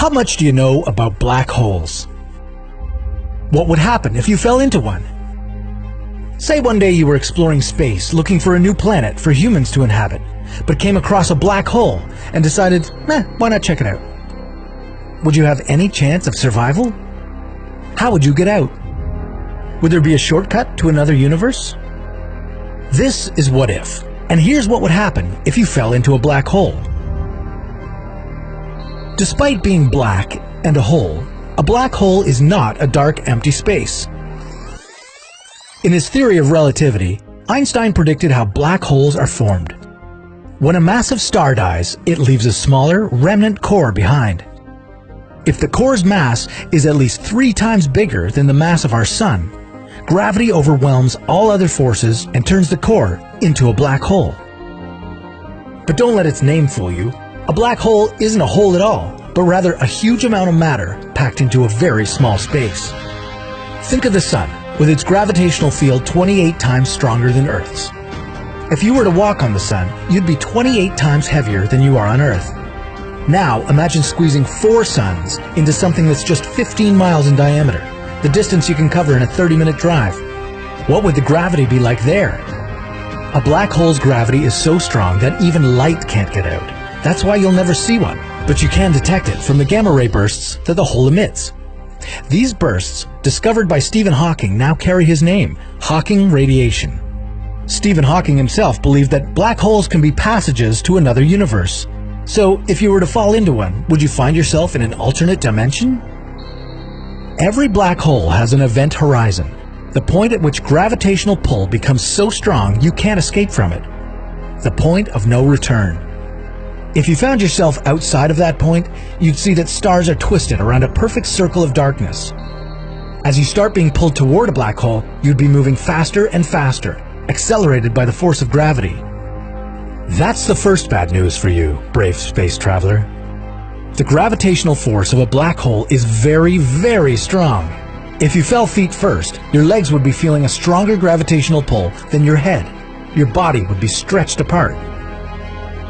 How much do you know about black holes? What would happen if you fell into one? Say one day you were exploring space looking for a new planet for humans to inhabit, but came across a black hole and decided, why not check it out? Would you have any chance of survival? How would you get out? Would there be a shortcut to another universe? This is What If, and here's what would happen if you fell into a black hole. Despite being black and a black hole is not a dark, empty space. In his theory of relativity, Einstein predicted how black holes are formed. When a massive star dies, it leaves a smaller, remnant core behind. If the core's mass is at least 3 times bigger than the mass of our Sun, gravity overwhelms all other forces and turns the core into a black hole. But don't let its name fool you. A black hole isn't a hole at all, but rather a huge amount of matter packed into a very small space. Think of the Sun, with its gravitational field 28 times stronger than Earth's. If you were to walk on the Sun, you'd be 28 times heavier than you are on Earth. Now imagine squeezing 4 suns into something that's just 15 miles in diameter, the distance you can cover in a 30-minute drive. What would the gravity be like there? A black hole's gravity is so strong that even light can't get out. That's why you'll never see one, but you can detect it from the gamma ray bursts that the hole emits. These bursts, discovered by Stephen Hawking, now carry his name, Hawking radiation. Stephen Hawking himself believed that black holes can be passages to another universe. So, if you were to fall into one, would you find yourself in an alternate dimension? Every black hole has an event horizon, the point at which gravitational pull becomes so strong you can't escape from it. The point of no return. If you found yourself outside of that point, you'd see that stars are twisted around a perfect circle of darkness. As you start being pulled toward a black hole, you'd be moving faster and faster, accelerated by the force of gravity. That's the first bad news for you, brave space traveler. The gravitational force of a black hole is very, very strong. If you fell feet first, your legs would be feeling a stronger gravitational pull than your head. Your body would be stretched apart.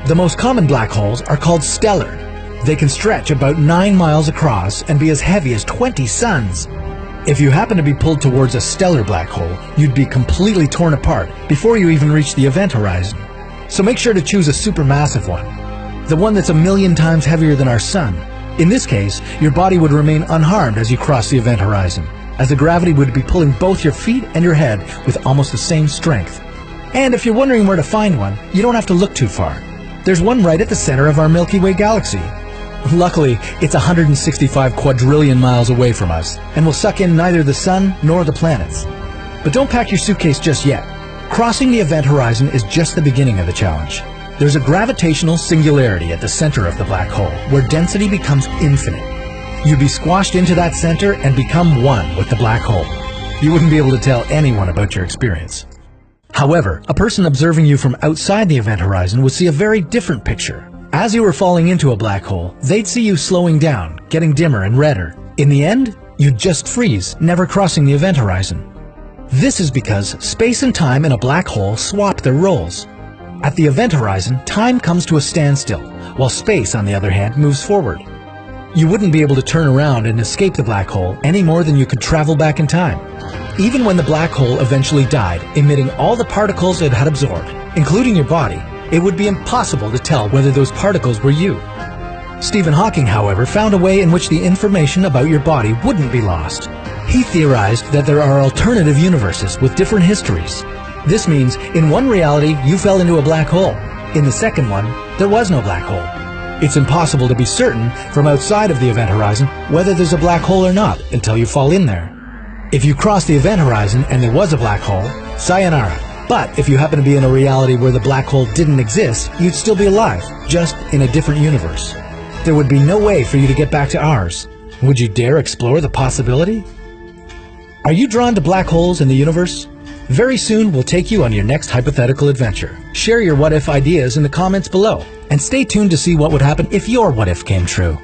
The most common black holes are called stellar. They can stretch about 9 miles across and be as heavy as 20 suns. If you happen to be pulled towards a stellar black hole, you'd be completely torn apart before you even reach the event horizon. So make sure to choose a supermassive one, the one that's 1,000,000 times heavier than our Sun. In this case, your body would remain unharmed as you cross the event horizon, as the gravity would be pulling both your feet and your head with almost the same strength. And if you're wondering where to find one, you don't have to look too far. There's one right at the center of our Milky Way galaxy. Luckily, it's 165 quadrillion miles away from us, and will suck in neither the Sun nor the planets. But don't pack your suitcase just yet. Crossing the event horizon is just the beginning of the challenge. There's a gravitational singularity at the center of the black hole, where density becomes infinite. You'd be squashed into that center and become one with the black hole. You wouldn't be able to tell anyone about your experience. However, a person observing you from outside the event horizon would see a very different picture. As you were falling into a black hole, they'd see you slowing down, getting dimmer and redder. In the end, you'd just freeze, never crossing the event horizon. This is because space and time in a black hole swap their roles. At the event horizon, time comes to a standstill, while space, on the other hand, moves forward. You wouldn't be able to turn around and escape the black hole any more than you could travel back in time. Even when the black hole eventually died, emitting all the particles it had absorbed, including your body, it would be impossible to tell whether those particles were you. Stephen Hawking, however, found a way in which the information about your body wouldn't be lost. He theorized that there are alternative universes with different histories. This means, in one reality, you fell into a black hole. In the second one, there was no black hole. It's impossible to be certain from outside of the event horizon whether there's a black hole or not until you fall in there. If you cross the event horizon and there was a black hole, sayonara. But if you happen to be in a reality where the black hole didn't exist, you'd still be alive, just in a different universe. There would be no way for you to get back to ours. Would you dare explore the possibility? Are you drawn to black holes in the universe? Very soon we'll take you on your next hypothetical adventure. Share your what-if ideas in the comments below, and stay tuned to see what would happen if your what-if came true.